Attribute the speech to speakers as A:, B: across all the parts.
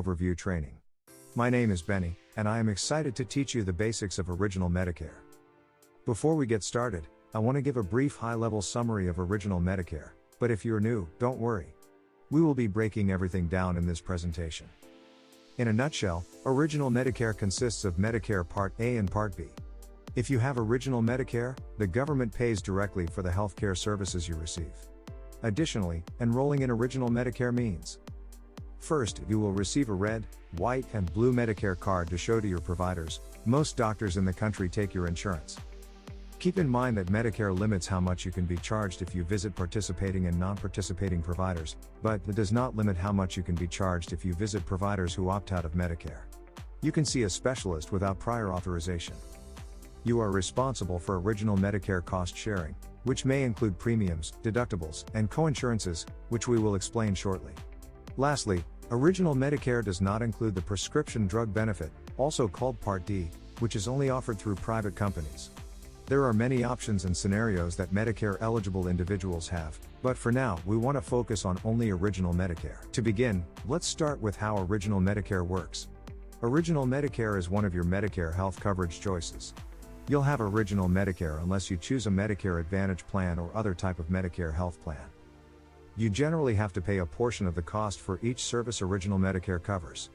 A: overview training. My name is Benny, and I am excited to teach you the basics of Original Medicare. Before we get started, I want to give a brief high-level summary of Original Medicare, but if you're new, don't worry. We will be breaking everything down in this presentation. In a nutshell, Original Medicare consists of Medicare Part A and Part B. If you have Original Medicare, the government pays directly for the healthcare services you receive. Additionally, enrolling in Original Medicare means: first, you will receive a red, white, and blue Medicare card to show to your providers. Most doctors in the country take your insurance. Keep in mind that Medicare limits how much you can be charged if you visit participating and non-participating providers, but it does not limit how much you can be charged if you visit providers who opt out of Medicare. You can see a specialist without prior authorization. You are responsible for Original Medicare cost sharing, which may include premiums, deductibles, and coinsurances, which we will explain shortly. Lastly, Original Medicare does not include the prescription drug benefit, also called Part D, which is only offered through private companies. There are many options and scenarios that Medicare-eligible individuals have, but for now, we want to focus on only Original Medicare. To begin, let's start with how Original Medicare works. Original Medicare is one of your Medicare health coverage choices. You'll have Original Medicare unless you choose a Medicare Advantage plan or other type of Medicare health plan. You generally have to pay a portion of the cost for each service Original Medicare covers.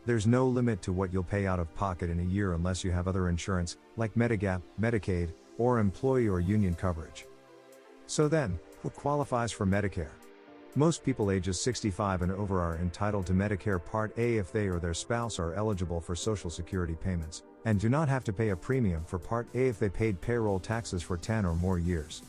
A: There's no limit to what you'll pay out of pocket in a year unless you have other insurance, like Medigap, Medicaid, or employee or union coverage. So then, who qualifies for Medicare? Most people ages 65 and over are entitled to Medicare Part A if they or their spouse are eligible for Social Security payments, and do not have to pay a premium for Part A if they paid payroll taxes for 10 or more years.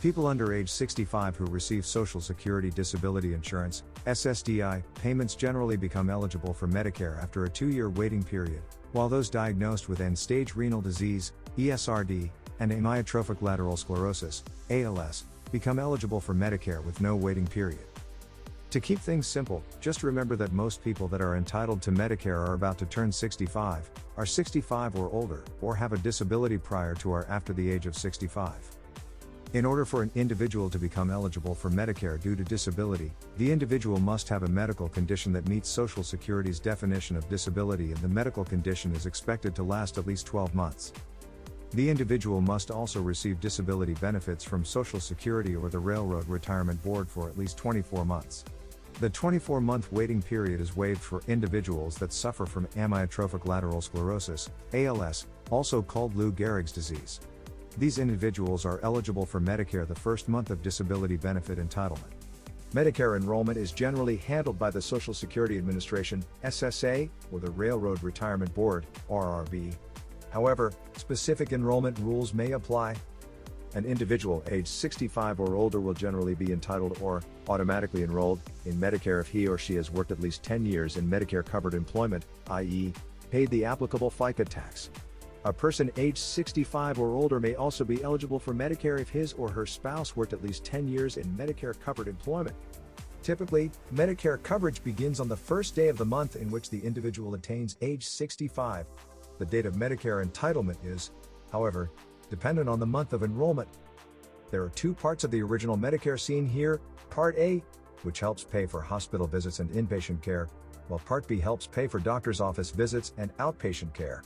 A: People under age 65 who receive Social Security Disability Insurance, SSDI, payments generally become eligible for Medicare after a 2-year waiting period, while those diagnosed with end-stage renal disease, ESRD, and amyotrophic lateral sclerosis, ALS, become eligible for Medicare with no waiting period. To keep things simple, just remember that most people that are entitled to Medicare are about to turn 65, are 65 or older, or have a disability prior to or after the age of 65. In order for an individual to become eligible for Medicare due to disability, the individual must have a medical condition that meets Social Security's definition of disability, and the medical condition is expected to last at least 12 months. The individual must also receive disability benefits from Social Security or the Railroad Retirement Board for at least 24 months. The 24-month waiting period is waived for individuals that suffer from amyotrophic lateral sclerosis, ALS, also called Lou Gehrig's disease. These individuals are eligible for Medicare the first month of disability benefit entitlement. Medicare enrollment is generally handled by the Social Security Administration, SSA, or the Railroad Retirement Board, RRB. However, specific enrollment rules may apply. An individual aged 65 or older will generally be entitled or automatically enrolled in Medicare if he or she has worked at least 10 years in Medicare-covered employment, i.e., paid the applicable FICA tax. A person aged 65 or older may also be eligible for Medicare if his or her spouse worked at least 10 years in Medicare-covered employment. Typically, Medicare coverage begins on the first day of the month in which the individual attains age 65. The date of Medicare entitlement is, however, dependent on the month of enrollment. There are two parts of the Original Medicare seen here: Part A, which helps pay for hospital visits and inpatient care, while Part B helps pay for doctor's office visits and outpatient care.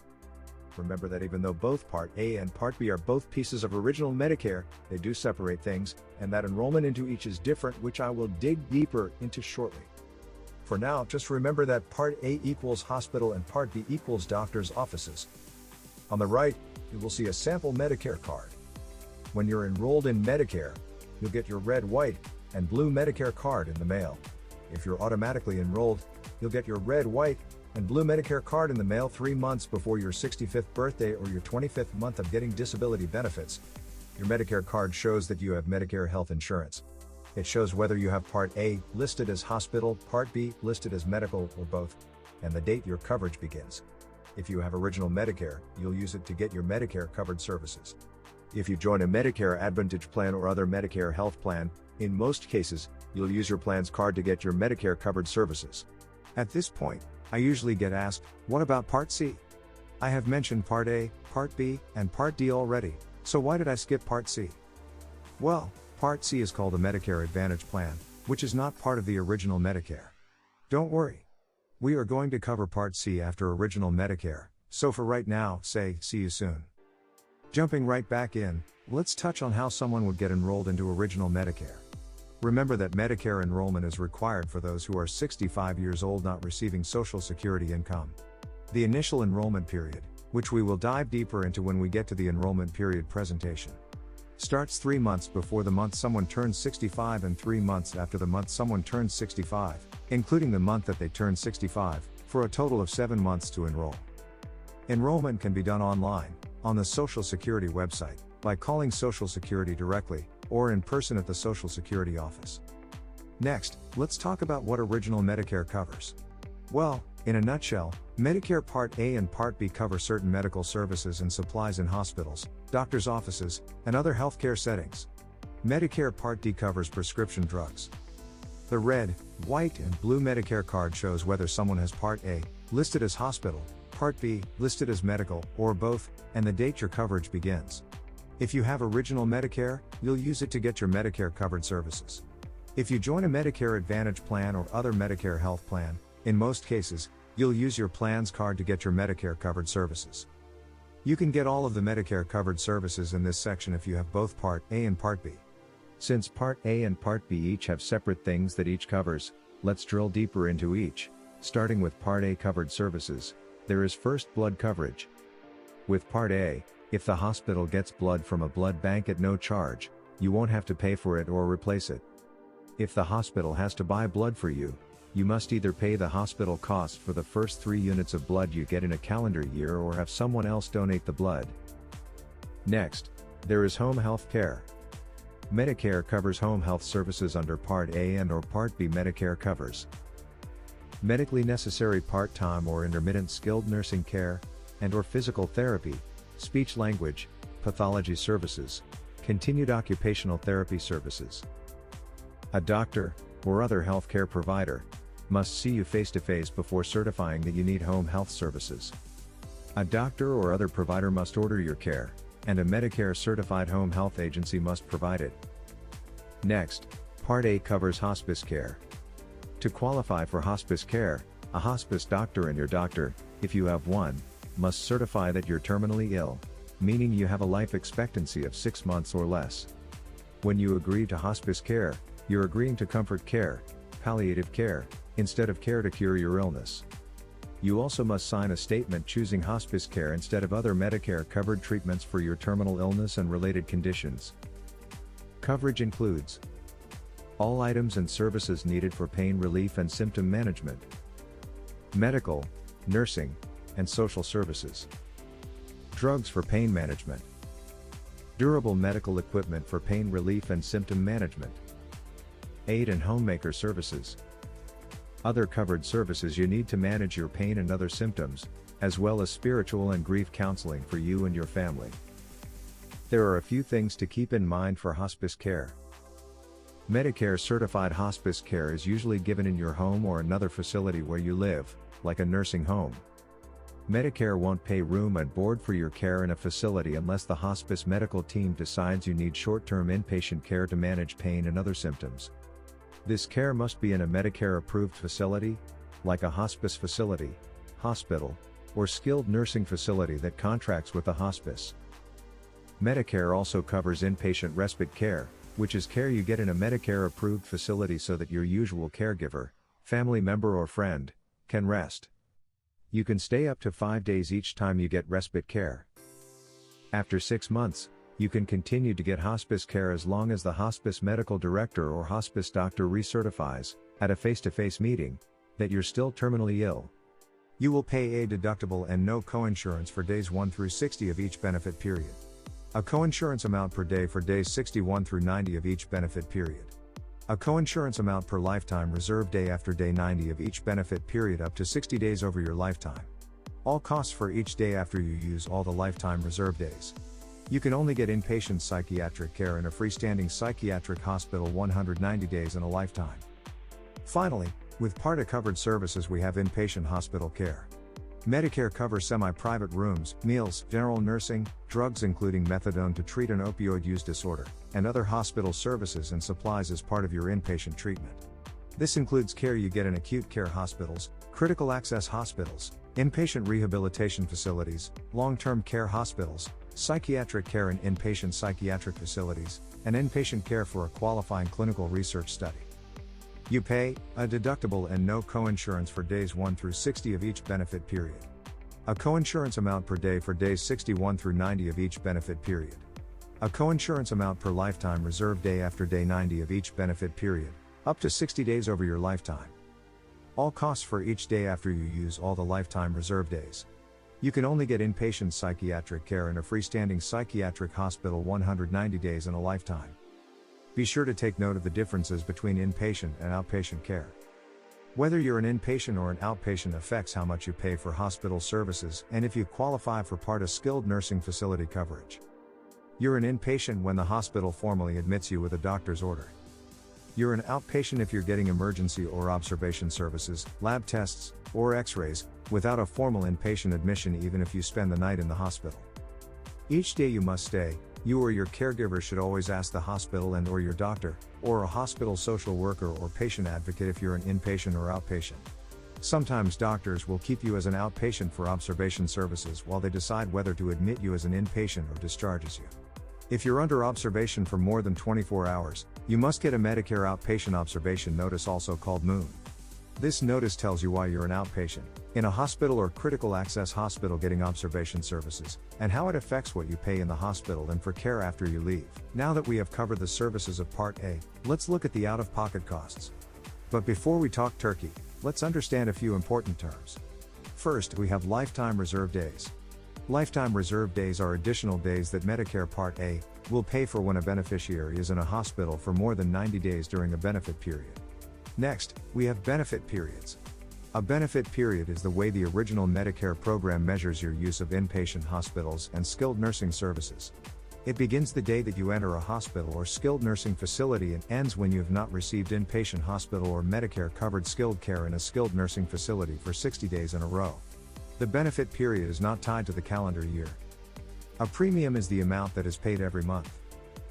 A: Remember that even though both Part A and Part B are both pieces of Original Medicare, they do separate things, and that enrollment into each is different, which I will dig deeper into shortly. For now, just remember that Part A equals hospital and Part B equals doctor's offices. On the right, you will see a sample Medicare card. When you're enrolled in Medicare, you'll get your red, white, and blue Medicare card in the mail. If you're automatically enrolled, you'll get your red, white, and blue Medicare card in the mail 3 months before your 65th birthday or your 25th month of getting disability benefits. Your Medicare card shows that you have Medicare health insurance. It shows whether you have Part A, listed as hospital, Part B, listed as medical, or both, and the date your coverage begins. If you have Original Medicare, you'll use it to get your Medicare covered services. If you join a Medicare Advantage plan or other Medicare health plan, in most cases, you'll use your plan's card to get your Medicare covered services. At this point, I usually get asked, what about Part C? I have mentioned Part A, Part B, and Part D already, so why did I skip Part C? Well, Part C is called a Medicare Advantage plan, which is not part of the Original Medicare. Don't worry. We are going to cover Part C after Original Medicare, so for right now, say, see you soon. Jumping right back in, let's touch on how someone would get enrolled into Original Medicare. Remember that Medicare enrollment is required for those who are 65 years old not receiving Social Security income. The initial enrollment period, which we will dive deeper into when we get to the enrollment period presentation, starts 3 months before the month someone turns 65 and 3 months after the month someone turns 65, including the month that they turn 65, for a total of 7 months to enroll. Enrollment can be done online, on the Social Security website, by calling Social Security directly, or in person at the Social Security office. Next, let's talk about what Original Medicare covers. Well, in a nutshell, Medicare Part A and Part B cover certain medical services and supplies in hospitals, doctors' offices, and other healthcare settings. Medicare Part D covers prescription drugs. The red, white, and blue Medicare card shows whether someone has Part A, listed as hospital, Part B, listed as medical, or both, and the date your coverage begins. If you have Original Medicare, you'll use it to get your Medicare covered services. If you join a Medicare Advantage plan or other Medicare health plan, in most cases, you'll use your plan's card to get your Medicare covered services. You can get all of the Medicare covered services in this section if you have both Part A and Part B. Since Part A and Part B each have separate things that each covers, let's drill deeper into each. Starting with Part A covered services, there is first blood coverage. With Part A, if the hospital gets blood from a blood bank at no charge, you won't have to pay for it or replace it. If the hospital has to buy blood for you, you must either pay the hospital cost for the first 3 units of blood you get in a calendar year or have someone else donate the blood. Next, there is home health care. Medicare covers home health services under Part A and or Part B. Medicare covers medically necessary part-time or intermittent skilled nursing care, and or physical therapy, speech-language, pathology services, continued occupational therapy services. A doctor, or other healthcare provider, must see you face-to-face before certifying that you need home health services. A doctor or other provider must order your care, and a Medicare-certified home health agency must provide it. Next, Part A covers hospice care. To qualify for hospice care, a hospice doctor and your doctor, if you have one, must certify that you're terminally ill, meaning you have a life expectancy of 6 months or less. When you agree to hospice care, you're agreeing to comfort care, palliative care, instead of care to cure your illness. You also must sign a statement choosing hospice care instead of other Medicare-covered treatments for your terminal illness and related conditions. Coverage includes all items and services needed for pain relief and symptom management, medical, nursing, and social services, drugs for pain management, durable medical equipment for pain relief and symptom management, aid and homemaker services, other covered services you need to manage your pain and other symptoms, as well as spiritual and grief counseling for you and your family. There are a few things to keep in mind for hospice care. Medicare certified hospice care is usually given in your home or another facility where you live, like a nursing home. Medicare won't pay room and board for your care in a facility unless the hospice medical team decides you need short-term inpatient care to manage pain and other symptoms. This care must be in a Medicare-approved facility, like a hospice facility, hospital, or skilled nursing facility that contracts with the hospice. Medicare also covers inpatient respite care, which is care you get in a Medicare-approved facility so that your usual caregiver, family member or friend, can rest. You can stay up to 5 days each time you get respite care. After 6 months, you can continue to get hospice care as long as the hospice medical director or hospice doctor recertifies, at a face-to-face meeting, that you're still terminally ill. You will pay a deductible and no coinsurance for days 1 through 60 of each benefit period. A coinsurance amount per day for days 61 through 90 of each benefit period. A coinsurance amount per lifetime reserve day after day 90 of each benefit period up to 60 days over your lifetime. All costs for each day after you use all the lifetime reserve days. You can only get inpatient psychiatric care in a freestanding psychiatric hospital 190 days in a lifetime. Finally, with Part A covered services we have inpatient hospital care. Medicare covers semi-private rooms, meals, general nursing, drugs including methadone to treat an opioid use disorder, and other hospital services and supplies as part of your inpatient treatment. This includes care you get in acute care hospitals, critical access hospitals, inpatient rehabilitation facilities, long-term care hospitals, psychiatric care in inpatient psychiatric facilities, and inpatient care for a qualifying clinical research study. You pay a deductible and no coinsurance for days 1 through 60 of each benefit period. A coinsurance amount per day for days 61 through 90 of each benefit period. A coinsurance amount per lifetime reserve day after day 90 of each benefit period, up to 60 days over your lifetime. All costs for each day after you use all the lifetime reserve days. You can only get inpatient psychiatric care in a freestanding psychiatric hospital 190 days in a lifetime. Be sure to take note of the differences between inpatient and outpatient care. Whether you're an inpatient or an outpatient affects how much you pay for hospital services and if you qualify for Part A skilled nursing facility coverage. You're an inpatient when the hospital formally admits you with a doctor's order. You're an outpatient if you're getting emergency or observation services, lab tests, or x-rays, without a formal inpatient admission even if you spend the night in the hospital. Each day you must stay, you or your caregiver should always ask the hospital and/or your doctor, or a hospital social worker or patient advocate if you're an inpatient or outpatient. Sometimes doctors will keep you as an outpatient for observation services while they decide whether to admit you as an inpatient or discharges you. If you're under observation for more than 24 hours, you must get a Medicare Outpatient Observation Notice, also called MOON. This notice tells you why you're an outpatient in a hospital or critical access hospital getting observation services, and how it affects what you pay in the hospital and for care after you leave. Now that we have covered the services of Part A, let's look at the out-of-pocket costs. But before we talk turkey, let's understand a few important terms. First, we have lifetime reserve days. Lifetime reserve days are additional days that Medicare Part A will pay for when a beneficiary is in a hospital for more than 90 days during a benefit period. Next, we have benefit periods. A benefit period is the way the original Medicare program measures your use of inpatient hospitals and skilled nursing services. It begins the day that you enter a hospital or skilled nursing facility and ends when you have not received inpatient hospital or Medicare-covered skilled care in a skilled nursing facility for 60 days in a row. The benefit period is not tied to the calendar year. A premium is the amount that is paid every month.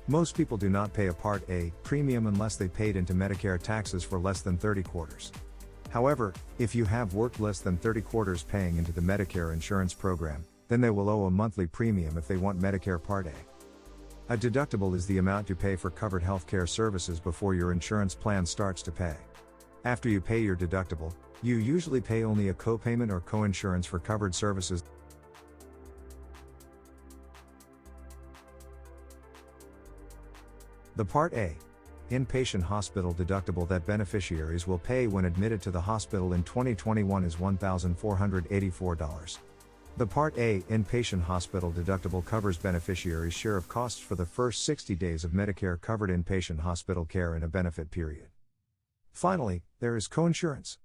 A: Most people do not pay a Part A premium unless they paid into Medicare taxes for less than 30 quarters. However, if you have worked less than 30 quarters paying into the Medicare insurance program, then they will owe a monthly premium if they want Medicare Part A. A deductible is the amount you pay for covered healthcare services before your insurance plan starts to pay. After you pay your deductible, you usually pay only a copayment or coinsurance for covered services. The Part A inpatient hospital deductible that beneficiaries will pay when admitted to the hospital in 2021 is $1,484. The Part A inpatient hospital deductible covers beneficiaries' share of costs for the first 60 days of Medicare-covered inpatient hospital care in a benefit period. Finally, there is coinsurance.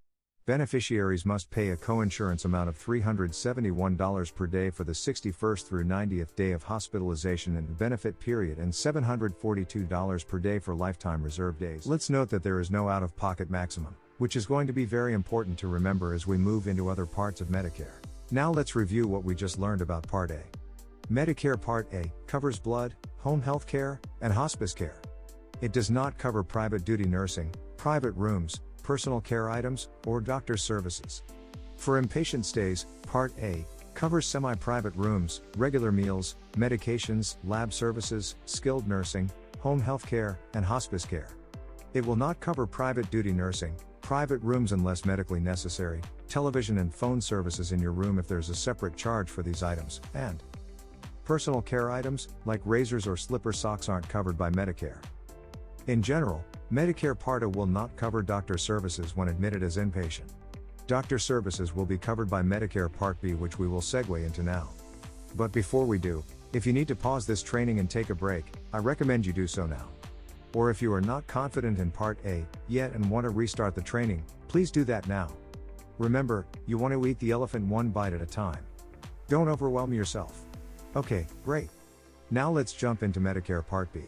A: Beneficiaries must pay a coinsurance amount of $371 per day for the 61st through 90th day of hospitalization in the benefit period and $742 per day for lifetime reserve days. Let's note that there is no out-of-pocket maximum, which is going to be very important to remember as we move into other parts of Medicare. Now let's review what we just learned about Part A. Medicare Part A covers blood, home health care, and hospice care. It does not cover private duty nursing, private rooms, personal care items, or doctor's services. For inpatient stays, Part A covers semi-private rooms, regular meals, medications, lab services, skilled nursing, home health care, and hospice care. It will not cover private duty nursing, private rooms unless medically necessary, television and phone services in your room if there's a separate charge for these items, and personal care items, like razors or slipper socks, aren't covered by Medicare. In general, Medicare Part A will not cover doctor services when admitted as inpatient. Doctor services will be covered by Medicare Part B, which we will segue into now. But before we do, if you need to pause this training and take a break, I recommend you do so now. Or if you are not confident in Part A yet and want to restart the training, please do that now. Remember, you want to eat the elephant one bite at a time. Don't overwhelm yourself. Okay, great. Now let's jump into Medicare Part B.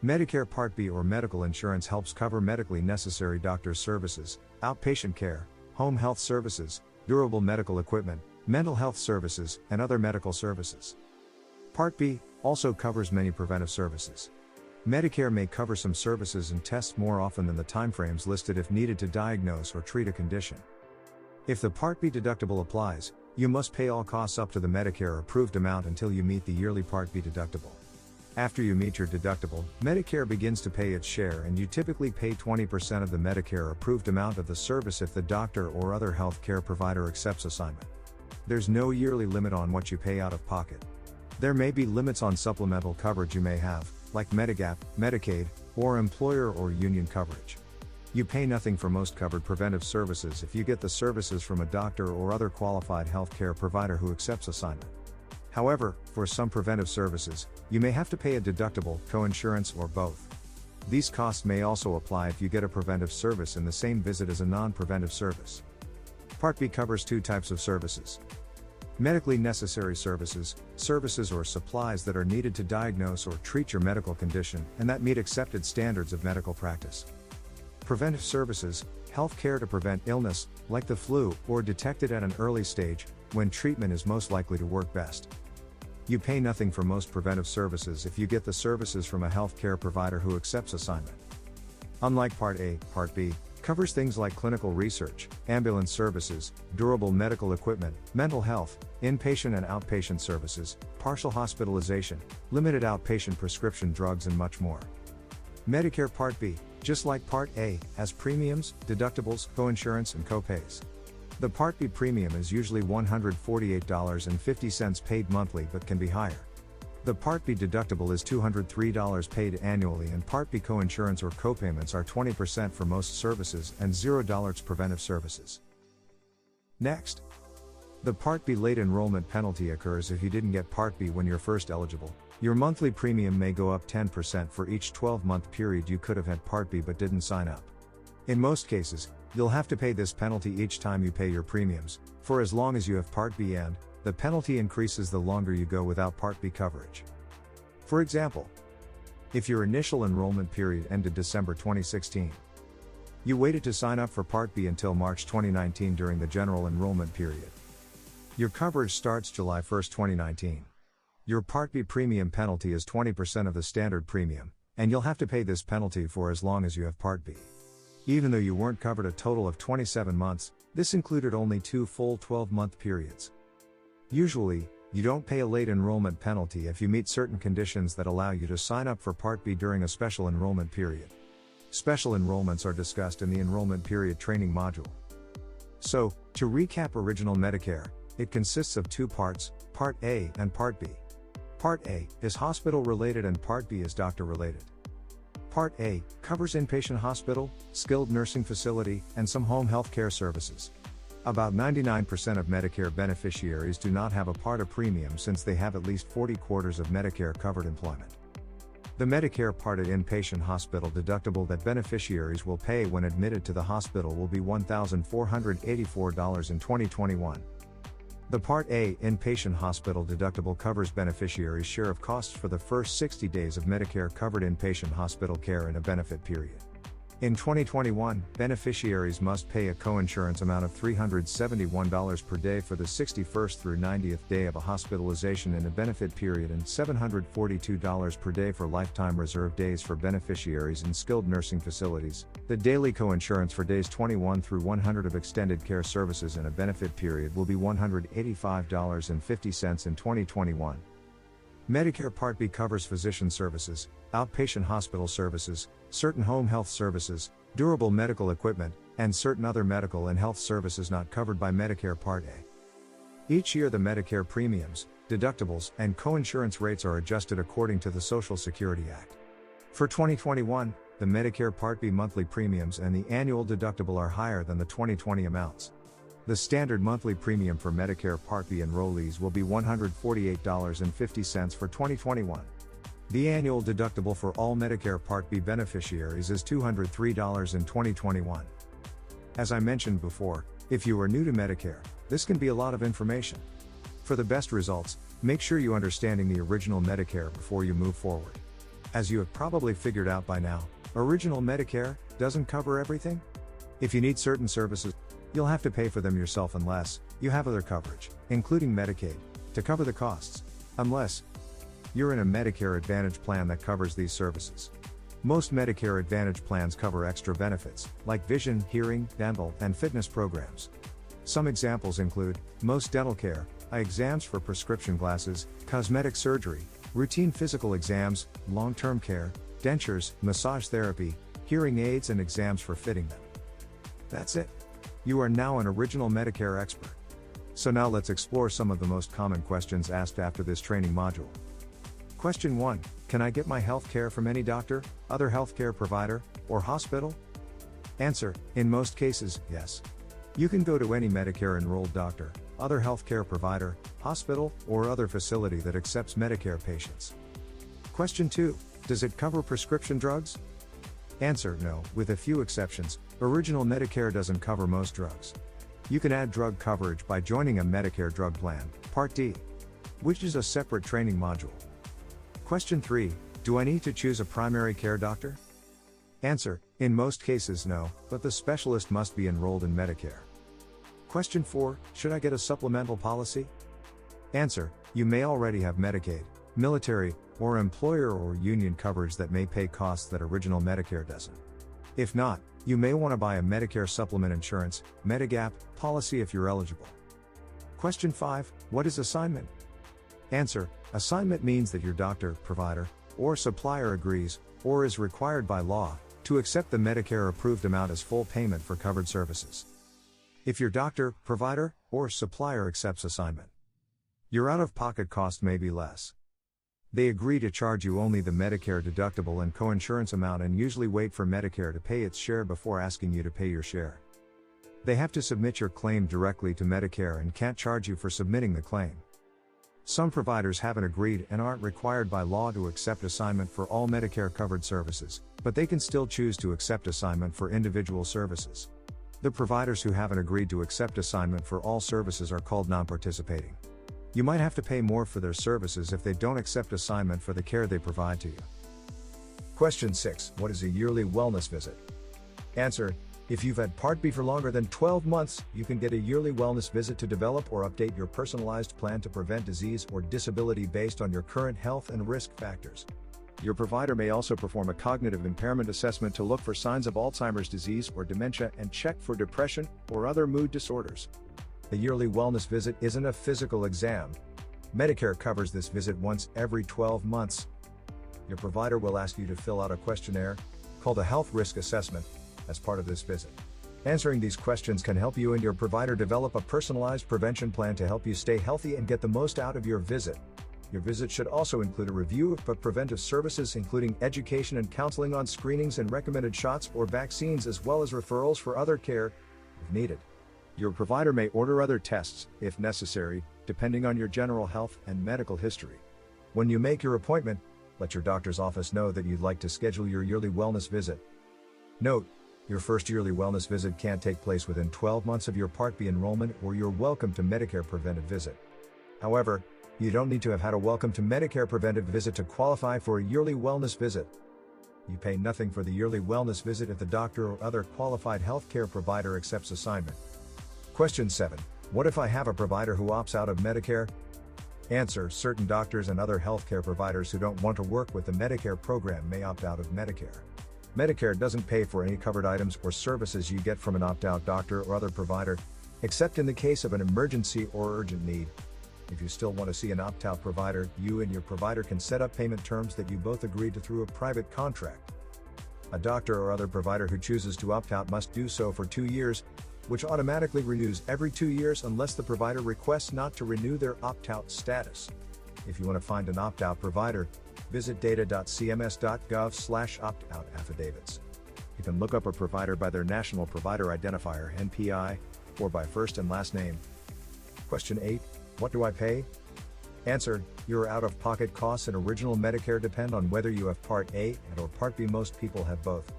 A: Medicare Part B or medical insurance helps cover medically necessary doctor services, outpatient care, home health services, durable medical equipment, mental health services, and other medical services. Part B also covers many preventive services. Medicare may cover some services and tests more often than the timeframes listed if needed to diagnose or treat a condition. If the Part B deductible applies, you must pay all costs up to the Medicare approved amount until you meet the yearly Part B deductible. After you meet your deductible, Medicare begins to pay its share, and you typically pay 20% of the Medicare approved amount of the service if the doctor or other health care provider accepts assignment. There's no yearly limit on what you pay out of pocket. There may be limits on supplemental coverage you may have, like Medigap, Medicaid, or employer or union coverage. You pay nothing for most covered preventive services if you get the services from a doctor or other qualified health care provider who accepts assignment. However, for some preventive services, you may have to pay a deductible, coinsurance, or both. These costs may also apply if you get a preventive service in the same visit as a non-preventive service. Part B covers two types of services. Medically necessary services, services or supplies that are needed to diagnose or treat your medical condition and that meet accepted standards of medical practice. Preventive services, health care to prevent illness, like the flu, or detect it at an early stage, when treatment is most likely to work best. You pay nothing for most preventive services if you get the services from a health care provider who accepts assignment. Unlike Part A, Part B covers things like clinical research, ambulance services, durable medical equipment, mental health, inpatient and outpatient services, partial hospitalization, limited outpatient prescription drugs, and much more. Medicare Part B, just like Part A, has premiums, deductibles, coinsurance, and copays. The Part B premium is usually $148.50 paid monthly but can be higher. The Part B deductible is $203 paid annually, and Part B coinsurance or copayments are 20% for most services and $0 preventive services. Next, the Part B late enrollment penalty occurs if you didn't get Part B when you're first eligible. Your monthly premium may go up 10% for each 12-month period you could have had Part B but didn't sign up. In most cases, you'll have to pay this penalty each time you pay your premiums, for as long as you have Part B, and the penalty increases the longer you go without Part B coverage. For example, if your initial enrollment period ended December 2016, you waited to sign up for Part B until March 2019 during the general enrollment period. Your coverage starts July 1, 2019. Your Part B premium penalty is 20% of the standard premium, and you'll have to pay this penalty for as long as you have Part B. Even though you weren't covered a total of 27 months, this included only 2 full 12-month periods. Usually, you don't pay a late enrollment penalty if you meet certain conditions that allow you to sign up for Part B during a special enrollment period. Special enrollments are discussed in the enrollment period training module. So, to recap Original Medicare, it consists of two parts, Part A and Part B. Part A is hospital-related and Part B is doctor-related. Part A covers inpatient hospital, skilled nursing facility, and some home health care services. About 99% of Medicare beneficiaries do not have a Part A premium since they have at least 40 quarters of Medicare-covered employment. The Medicare Part A inpatient hospital deductible that beneficiaries will pay when admitted to the hospital will be $1,484 in 2021. The Part A inpatient hospital deductible covers beneficiaries' share of costs for the first 60 days of Medicare-covered inpatient hospital care in a benefit period. In 2021, beneficiaries must pay a coinsurance amount of $371 per day for the 61st through 90th day of a hospitalization in a benefit period and $742 per day for lifetime reserve days for beneficiaries in skilled nursing facilities. The daily coinsurance for days 21 through 100 of extended care services in a benefit period will be $185.50 in 2021. Medicare Part B covers physician services, outpatient hospital services, certain home health services, durable medical equipment, and certain other medical and health services not covered by Medicare Part A. Each year the Medicare premiums, deductibles, and coinsurance rates are adjusted according to the Social Security Act. For 2021, the Medicare Part B monthly premiums and the annual deductible are higher than the 2020 amounts. The standard monthly premium for Medicare Part B enrollees will be $148.50 for 2021. The annual deductible for all Medicare Part B beneficiaries is $203 in 2021. As I mentioned before, if you are new to Medicare, this can be a lot of information. For the best results, make sure you understanding the Original Medicare before you move forward. As you have probably figured out by now, Original Medicare doesn't cover everything. If you need certain services, you'll have to pay for them yourself unless you have other coverage, including Medicaid, to cover the costs. Unless you're in a Medicare Advantage plan that covers these services. Most Medicare Advantage plans cover extra benefits, like vision, hearing, dental, and fitness programs. Some examples include most dental care, eye exams for prescription glasses, cosmetic surgery, routine physical exams, long-term care, dentures, massage therapy, hearing aids, and exams for fitting them. That's it. You are now an original Medicare expert. So now let's explore some of the most common questions asked after this training module. Question 1. Can I get my health care from any doctor, other healthcare provider, or hospital? Answer. In most cases, yes. You can go to any Medicare enrolled doctor, other healthcare provider, hospital, or other facility that accepts Medicare patients. Question 2. Does it cover prescription drugs? Answer. No, with a few exceptions. Original Medicare doesn't cover most drugs. You can add drug coverage by joining a Medicare drug plan, Part D, which is a separate training module. Question 3. Do I need to choose a primary care doctor? Answer. In most cases no, but the specialist must be enrolled in Medicare. Question 4. Should I get a supplemental policy? Answer. You may already have Medicaid, military, or employer or union coverage that may pay costs that original Medicare doesn't. If not, you may want to buy a Medicare supplement insurance, Medigap, policy if you're eligible. Question 5. What is assignment? Answer. Assignment means that your doctor, provider, or supplier agrees, or is required by law, to accept the Medicare approved amount as full payment for covered services. If your doctor, provider, or supplier accepts assignment, your out-of-pocket cost may be less. They agree to charge you only the Medicare deductible and coinsurance amount and usually wait for Medicare to pay its share before asking you to pay your share. They have to submit your claim directly to Medicare and can't charge you for submitting the claim. Some providers haven't agreed and aren't required by law to accept assignment for all Medicare covered services, but they can still choose to accept assignment for individual services. The providers who haven't agreed to accept assignment for all services are called non-participating. You might have to pay more for their services if they don't accept assignment for the care they provide to you. Question 6. What is a yearly wellness visit? Answer. If you've had Part B for longer than 12 months, you can get a yearly wellness visit to develop or update your personalized plan to prevent disease or disability based on your current health and risk factors. Your provider may also perform a cognitive impairment assessment to look for signs of Alzheimer's disease or dementia and check for depression or other mood disorders. A yearly wellness visit isn't a physical exam. Medicare covers this visit once every 12 months. Your provider will ask you to fill out a questionnaire, called a health risk assessment, as part of this visit. Answering these questions can help you and your provider develop a personalized prevention plan to help you stay healthy and get the most out of your visit. Your visit should also include a review of preventive services including education and counseling on screenings and recommended shots or vaccines as well as referrals for other care, if needed. Your provider may order other tests, if necessary, depending on your general health and medical history. When you make your appointment, let your doctor's office know that you'd like to schedule your yearly wellness visit. Note, your first yearly wellness visit can't take place within 12 months of your Part B enrollment or your Welcome to Medicare preventive visit. However, you don't need to have had a Welcome to Medicare preventive visit to qualify for a yearly wellness visit. You pay nothing for the yearly wellness visit if the doctor or other qualified healthcare provider accepts assignment. Question 7. What if I have a provider who opts out of Medicare? Answer. Certain doctors and other healthcare providers who don't want to work with the Medicare program may opt out of Medicare. Medicare doesn't pay for any covered items or services you get from an opt-out doctor or other provider, except in the case of an emergency or urgent need. If you still want to see an opt-out provider, you and your provider can set up payment terms that you both agreed to through a private contract. A doctor or other provider who chooses to opt out must do so for 2 years, which automatically renews every 2 years unless the provider requests not to renew their opt-out status. If you want to find an opt-out provider, visit data.cms.gov/opt-out affidavits. You can look up a provider by their National Provider Identifier (NPI) or by first and last name. Question 8. What do I pay? Answer. Your out-of-pocket costs and original Medicare depend on whether you have Part A and/or Part B. Most people have both.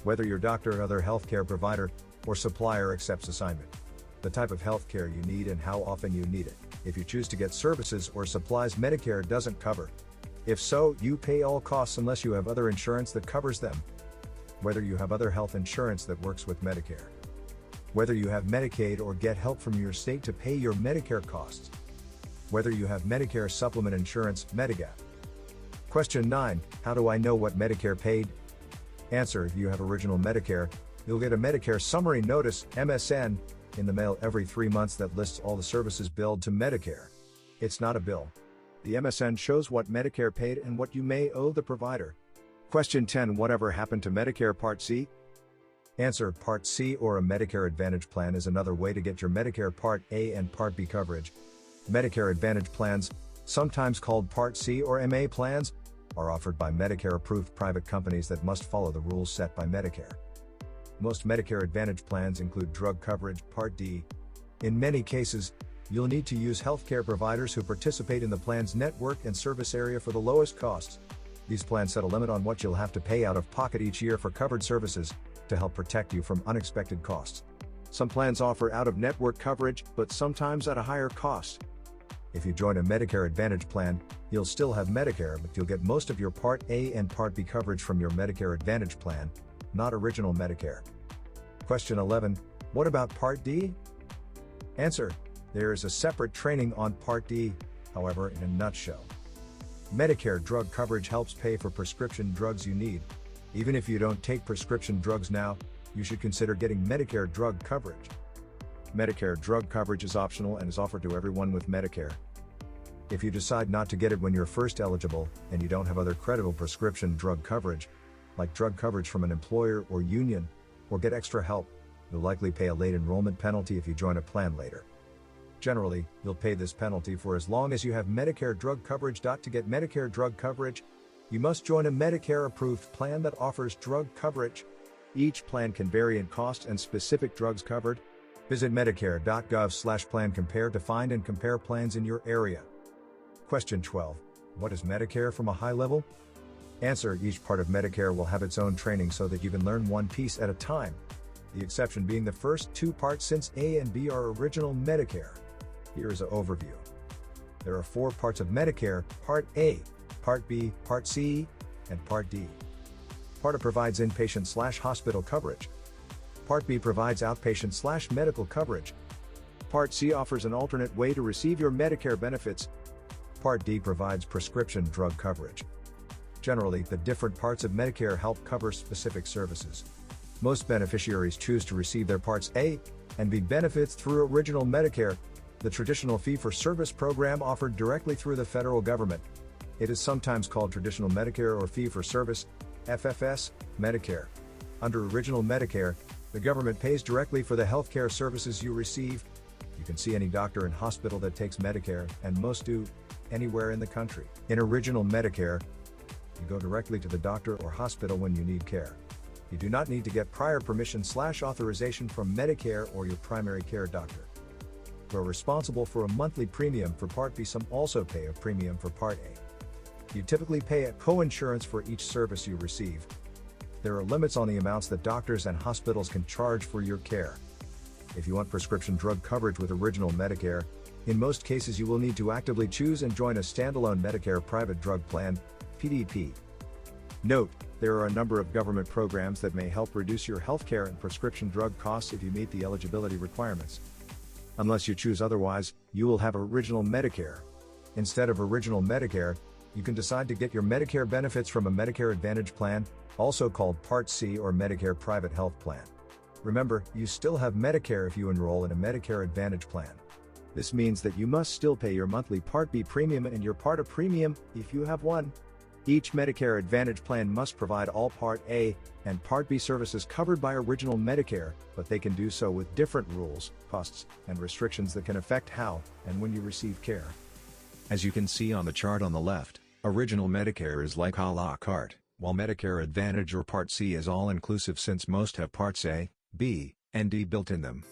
A: Whether your doctor or other healthcare provider or supplier accepts assignment, the type of healthcare you need and how often you need it. If you choose to get services or supplies Medicare doesn't cover. If so, you pay all costs unless you have other insurance that covers them. Whether you have other health insurance that works with Medicare. Whether you have Medicaid or get help from your state to pay your Medicare costs. Whether you have Medicare supplement insurance, Medigap. Question 9. How do I know what Medicare paid, Answer: if you have Original Medicare, you'll get a Medicare Summary Notice, MSN, in the mail every 3 months that lists all the services billed to Medicare. It's not a bill. The MSN shows what Medicare paid and what you may owe the provider. Question 10. Whatever happened to Medicare Part C? Answer: Part C, or a Medicare Advantage plan, is another way to get your Medicare Part A and Part B coverage. Medicare Advantage plans, sometimes called Part C or MA plans, are offered by Medicare-approved private companies that must follow the rules set by Medicare. Most Medicare Advantage plans include drug coverage, Part D. In many cases, you'll need to use healthcare providers who participate in the plan's network and service area for the lowest costs. These plans set a limit on what you'll have to pay out of pocket each year for covered services, to help protect you from unexpected costs. Some plans offer out-of-network coverage, but sometimes at a higher cost. If you join a Medicare Advantage plan, you'll still have Medicare, but you'll get most of your Part A and Part B coverage from your Medicare Advantage plan, not Original Medicare. Question 11. What about Part D? Answer: there is a separate training on Part D, however, in a nutshell. Medicare drug coverage helps pay for prescription drugs you need. Even if you don't take prescription drugs now, you should consider getting Medicare drug coverage. Medicare drug coverage is optional and is offered to everyone with Medicare. If you decide not to get it when you're first eligible, and you don't have other credible prescription drug coverage, like drug coverage from an employer or union, or get extra help, you'll likely pay a late enrollment penalty if you join a plan later. Generally, you'll pay this penalty for as long as you have Medicare drug coverage. To get Medicare drug coverage, you must join a Medicare-approved plan that offers drug coverage. Each plan can vary in cost and specific drugs covered. Visit medicare.gov/plan-compare to find and compare plans in your area. Question 12. What is Medicare from a high level? Answer: each part of Medicare will have its own training so that you can learn one piece at a time. The exception being the first two parts, since A and B are Original Medicare. Here is an overview. There are 4 parts of Medicare: Part A, Part B, Part C, and Part D. Part A provides inpatient/hospital coverage. Part B provides outpatient/medical coverage. Part C offers an alternate way to receive your Medicare benefits. Part D provides prescription drug coverage. Generally, the different parts of Medicare help cover specific services. Most beneficiaries choose to receive their Parts A and B benefits through Original Medicare, the traditional fee-for-service program offered directly through the federal government. It is sometimes called Traditional Medicare or Fee-for-Service, FFS, Medicare. Under Original Medicare, the government pays directly for the healthcare services you receive. You can see any doctor and hospital that takes Medicare, and most do, anywhere in the country. In Original Medicare, you go directly to the doctor or hospital when you need care. You do not need to get prior permission/authorization from Medicare or your primary care doctor. You are responsible for a monthly premium for Part B. Some also pay a premium for Part A. You typically pay a co-insurance for each service you receive. There are limits on the amounts that doctors and hospitals can charge for your care. If you want prescription drug coverage with Original Medicare, in most cases you will need to actively choose and join a standalone Medicare private drug plan, PDP. Note, there are a number of government programs that may help reduce your healthcare and prescription drug costs if you meet the eligibility requirements. Unless you choose otherwise, you will have Original Medicare. Instead of Original Medicare, you can decide to get your Medicare benefits from a Medicare Advantage plan, also called Part C or Medicare Private Health Plan. Remember, you still have Medicare if you enroll in a Medicare Advantage plan. This means that you must still pay your monthly Part B premium and your Part A premium, if you have one. Each Medicare Advantage plan must provide all Part A and Part B services covered by Original Medicare, but they can do so with different rules, costs, and restrictions that can affect how and when you receive care.
B: As you can see on the chart on the left, Original Medicare is like à la carte, while Medicare Advantage or Part C is all-inclusive since most have Parts A, B, and D built in them.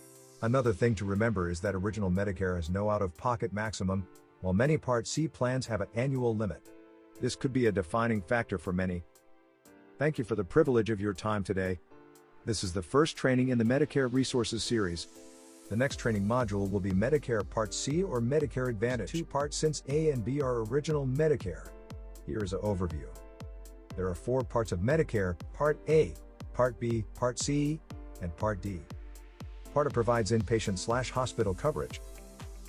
A: Another thing to remember is that Original Medicare has no out-of-pocket maximum, while many Part C plans have an annual limit. This could be a defining factor for many. Thank you for the privilege of your time today. This is the first training in the Medicare Resources series. The next training module will be Medicare Part C or Medicare Advantage. 2 parts since A and B are Original Medicare. Here is an overview. There are 4 parts of Medicare: Part A, Part B, Part C, and Part D. Part A provides inpatient/hospital coverage.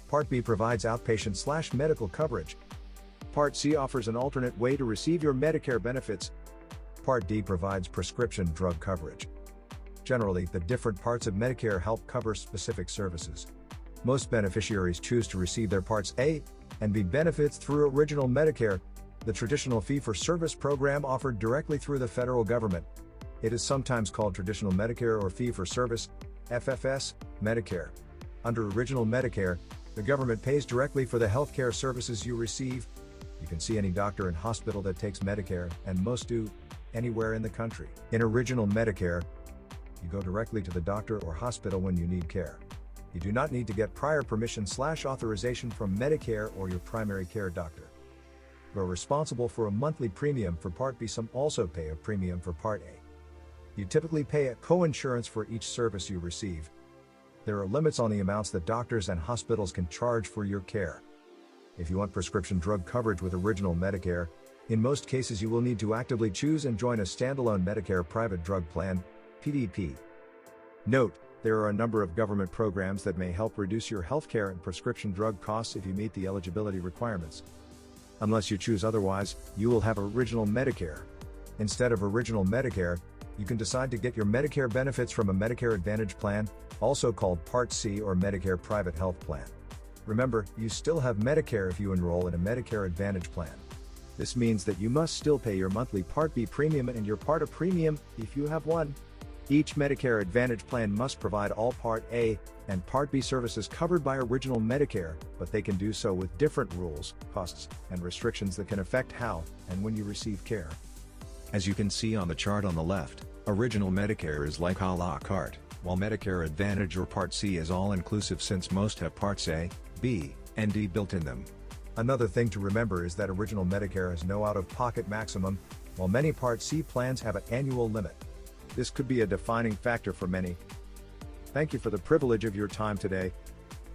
A: Part B provides outpatient/medical coverage. Part C offers an alternate way to receive your Medicare benefits. Part D provides prescription drug coverage. Generally, the different parts of Medicare help cover specific services. Most beneficiaries choose to receive their Parts A and B benefits through Original Medicare, the traditional fee-for-service program offered directly through the federal government. It is sometimes called Traditional Medicare or Fee-for-Service, FFS, Medicare. Under Original Medicare, the government pays directly for the healthcare services you receive. You can see any doctor and hospital that takes Medicare, and most do, anywhere in the country. In Original Medicare, you go directly to the doctor or hospital when you need care. You do not need to get prior permission/authorization from Medicare or your primary care doctor. You are responsible for a monthly premium for Part B. Some also pay a premium for Part A. You typically pay a co-insurance for each service you receive. There are limits on the amounts that doctors and hospitals can charge for your care. If you want prescription drug coverage with Original Medicare, in most cases you will need to actively choose and join a standalone Medicare private drug plan, PDP. Note, there are a number of government programs that may help reduce your healthcare and prescription drug costs if you meet the eligibility requirements. Unless you choose otherwise, you will have Original Medicare. Instead of Original Medicare, you can decide to get your Medicare benefits from a Medicare Advantage plan, also called Part C or Medicare Private Health Plan. Remember, you still have Medicare if you enroll in a Medicare Advantage plan. This means that you must still pay your monthly Part B premium and your Part A premium, if you have one. Each Medicare Advantage plan must provide all Part A and Part B services covered by Original Medicare, but they can do so with different rules, costs, and restrictions that can affect how and when you receive care.
B: As you can see on the chart on the left, Original Medicare is like a la carte, while Medicare Advantage or Part C is all-inclusive since most have Parts A, B, and D built in them.
A: Another thing to remember is that Original Medicare has no out-of-pocket maximum, while many Part C plans have an annual limit. This could be a defining factor for many. Thank you for the privilege of your time today.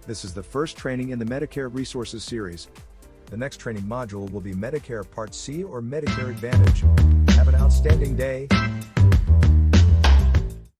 A: This is the first training in the Medicare Resources series. The next training module will be Medicare Part C or Medicare Advantage. Have an outstanding day.